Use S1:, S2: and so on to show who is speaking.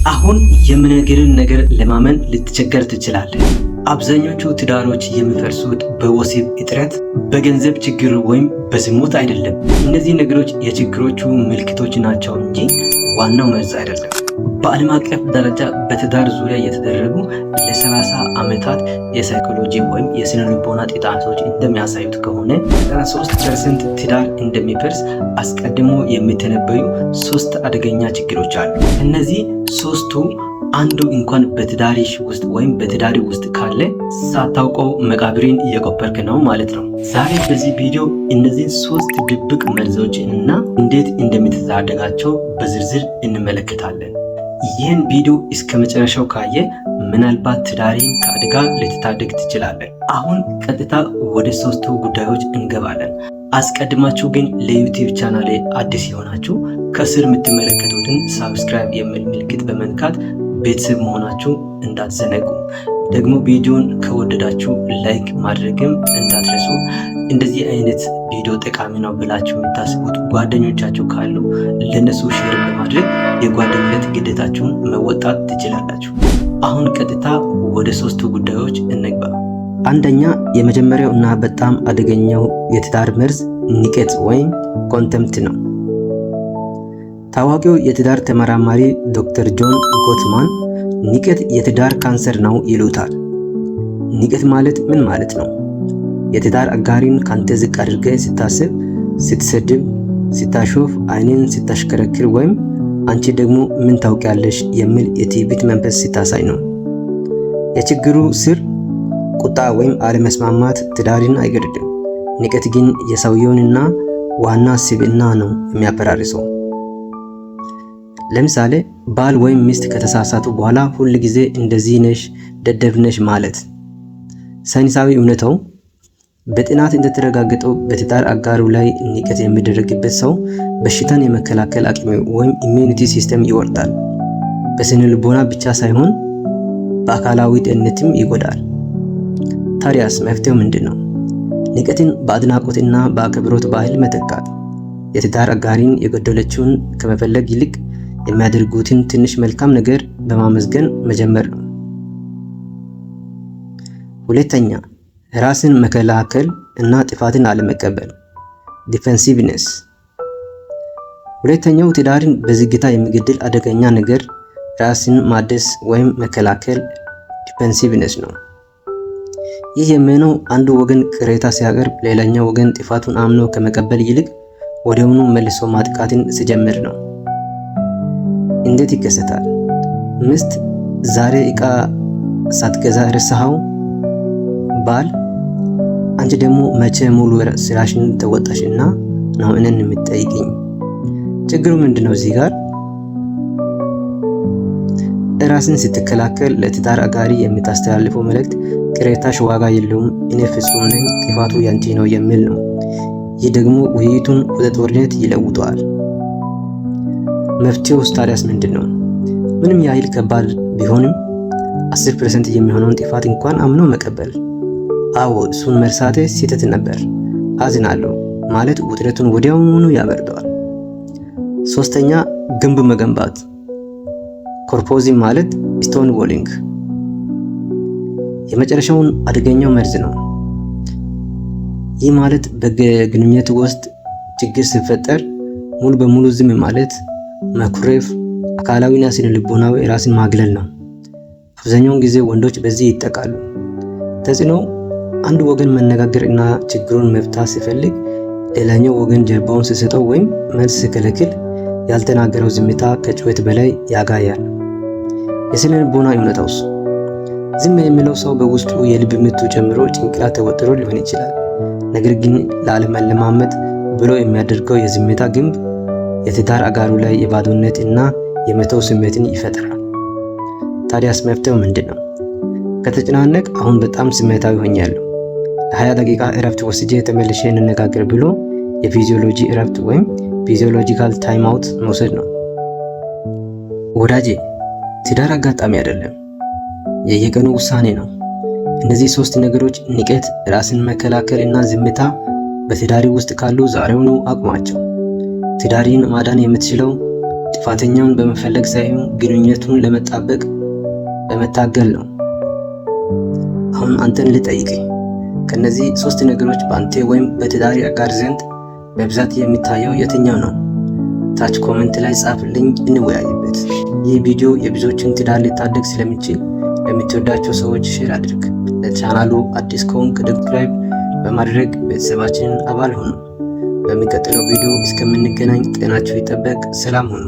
S1: አሁን የምነግርህን ነገር ለማመን ልትቸገር ትችላለህ። አብዛኞቹ ትዳሮች የሚፈርሱት በወሲብ እጥረት፣ በገንዘብ ችግር ወይም በዝሙት አይደለም። እነዚህ ነገሮች የችግሮቹ ምልክቶች ናቸው እንጂ ዋናው መርዝ አይደለም። በዓለም አቀፍ ደረጃ በትዳር ዙሪያ የተደረጉ ለ30 ዓመታት የሳይኮሎጂ ወይም የስነ ልቦና ጥናቶች እንደሚያሳዩት ከሆነ 93% ትዳር እንደሚፈርስ አስቀድሞ የሚተነበዩ 3 አደገኛ ችግሮች አሉ። እነዚህ ሶስቱ አንዱ እንኳን በትዳርሽ ውስጥ ወይም በትዳሪ ውስጥ ካለ ሳታውቀው መቃብሬን እየቆፈርክ ነው ማለት ነው። ዛሬ በዚህ ቪዲዮ እነዚህን 3 ድብቅ መርዞችን እና እንዴት እንደምትታደጋቸው በዝርዝር እንመለከታለን። ይህን ቪዲዮ እስከ መጨረሻው ካየ ምናልባት ትዳሬን ከአደጋ ልትታደግ ትችላለህ። አሁን ቀጥታ ወደ 3ቱ ጉዳዮች እንገባለን። አስቀድማችሁ ግን ለዩቲዩብ ቻናሌ አዲስ የሆናችሁ ከስር የምትመለከቱትን ሳብስክራይብ የሚል ምልክት በመንካት ቤተሰብ መሆናችሁ እንዳትዘነጉ። ደግሞ ቪዲዮን ከወደዳችሁ ላይክ ማድረግም እንዳትረሱ። እንደዚህ አይነት ቪዲዮ ጠቃሚ ነው ብላችሁ የምታስቡት ጓደኞቻችሁ ካሉ ለነሱ ሼር በማድረግ የጓደኝነት ግዴታችሁን መወጣት ትችላላችሁ። አሁን ቀጥታ ወደ 3ቱ ጉዳዮች እንግባ። አንደኛ፣ የመጀመሪያው እና በጣም አደገኛው የትዳር መርዝ ንቀት ወይም ኮንተምፕት ነው። ታዋቂው የትዳር ተመራማሪ ዶክተር ጆን ጎትማን ንቀት የትዳር ካንሰር ነው ይሉታል። ንቀት ማለት ምን ማለት ነው? የትዳር አጋሪን ካንተ ዝቅ አድርገህ ስታስብ፣ ስትሰድብ፣ ስታሾፍ፣ አይንን ስታሽከረክር ወይም አንቺ ደግሞ ምን ታውቂያለሽ የሚል የትዕቢት መንፈስ ስታሳይ ነው። የችግሩ ስር ቁጣ ወይም አለመስማማት ትዳርን አይገድልም። ንቀት ግን የሰውየውንና ዋና ስብዕና ነው የሚያፈራርሰው። ለምሳሌ ባል ወይም ሚስት ከተሳሳቱ በኋላ ሁል ጊዜ እንደዚህ ነሽ፣ ደደብ ነሽ ማለት። ሳይንሳዊ እውነታው በጥናት እንደተረጋገጠው በትዳር አጋሩ ላይ ንቀት የሚደረግበት ሰው በሽታን የመከላከል አቅም ወይም ኢሚዩኒቲ ሲስተም ይወርዳል። በስነ ልቦና ብቻ ሳይሆን በአካላዊ ጤንነትም ይጎዳል። ታዲያስ መፍትሄው ምንድን ነው? ንቀትን በአድናቆትና በአክብሮት ባህል መተካት። የትዳር አጋሪን የጎደለችውን ከመፈለግ ይልቅ የሚያደርጉትን ትንሽ መልካም ነገር በማመስገን መጀመር ነው። ሁለተኛ፣ ራስን መከላከል እና ጥፋትን አለመቀበል ዲፌንሲቭነስ። ሁለተኛው ትዳርን በዝግታ የሚገድል አደገኛ ነገር ራስን ማደስ ወይም መከላከል ዲፌንሲቭነስ ነው። ይህ የሚሆነው አንዱ ወገን ቅሬታ ሲያቀርብ ሌላኛው ወገን ጥፋቱን አምኖ ከመቀበል ይልቅ ወዲያውኑ መልሶ ማጥቃትን ሲጀምር ነው። እንዴት ይከሰታል? ሚስት ዛሬ ዕቃ ሳትገዛ ረሳኸው? ባል አንቺ ደግሞ መቼ ሙሉ ስራሽን ተወጣሽና ነው እኔን የምትጠይቅኝ? ችግሩ ምንድነው? እዚህ ጋር ራስን ስትከላከል ለትዳር አጋሪ የምታስተላልፈው መልእክት ቅሬታሽ ዋጋ የለውም፣ እኔ ፍጹም ነኝ፣ ጥፋቱ ያንቺ ነው የሚል ነው። ይህ ደግሞ ውይይቱን ወደ ጦርነት ይለውጠዋል። መፍትሄው ታዲያስ ምንድን ነው? ምንም ያህል ከባድ ቢሆንም 10% የሚሆነውን ጥፋት እንኳን አምኖ መቀበል። አዎ እሱን መርሳቴ ስህተት ነበር፣ አዝናለሁ ማለት ውጥረቱን ወዲያውኑ ያበርደዋል። ሶስተኛ፣ ግንብ መገንባት ኮርፖዚንግ ማለት ስቶን ዎሊንግ። የመጨረሻውን አደገኛው መርዝ ነው። ይህ ማለት በግንኙነት ውስጥ ችግር ሲፈጠር ሙሉ በሙሉ ዝም ማለት፣ መኩረፍ፣ አካላዊና ስነ ልቦናዊ ራስን ማግለል ነው። አብዛኛውን ጊዜ ወንዶች በዚህ ይጠቃሉ። ተጽዕኖ አንዱ ወገን መነጋገር እና ችግሩን መፍታት ሲፈልግ ሌላኛው ወገን ጀርባውን ሲሰጠው ወይም መልስ ሲከለክል ያልተናገረው ዝምታ ከጩኸት በላይ ያጋያል። የስነ ልቦና እውነታውስ ዝም የሚለው ሰው በውስጡ የልብ ምቱ ጨምሮ ጭንቅላት ተወጥሮ ሊሆን ይችላል። ነገር ግን ላለመለማመጥ ብሎ የሚያደርገው የዝምታ ግንብ የትዳር አጋሩ ላይ የባዶነት እና የመተው ስሜትን ይፈጥራል። ታዲያስ መፍትሄው ምንድን ነው? ከተጨናነቅ አሁን በጣም ስሜታዊ ሆኛለሁ፣ ለ20 ደቂቃ እረፍት ወስጄ ተመልሼ እንነጋገር ብሎ የፊዚዮሎጂ እረፍት ወይም ፊዚዮሎጂካል ታይም አውት መውሰድ ነው። ወዳጄ፣ ትዳር አጋጣሚ አይደለም፣ የየቀኑ ውሳኔ ነው። እነዚህ 3 ነገሮች ንቀት፣ ራስን መከላከል እና ዝምታ በትዳሪ ውስጥ ካሉ ዛሬውኑ አቁማቸው። ትዳሪን ማዳን የምትችለው ጥፋተኛውን በመፈለግ ሳይሆን ግንኙነቱን ለመጣበቅ በመታገል ነው። አሁን አንተን ልጠይቅህ፣ ከነዚህ 3 ነገሮች በአንተ ወይም በትዳር አጋር ዘንድ በብዛት የሚታየው የትኛው ነው? ታች ኮሜንት ላይ ጻፍልኝ፣ እንወያይበት። ይህ ቪዲዮ የብዙዎችን ትዳር ሊታደግ ስለሚችል ለምትወዳቸው ሰዎች ሼር አድርግ። ለቻናሉ አዲስ ከሆንክ ሰብስክራይብ በማድረግ ቤተሰባችንን አባል ሁኑ። በሚቀጥለው ቪዲዮ እስከምንገናኝ ጤናችሁ ይጠበቅ። ሰላም ሁኑ።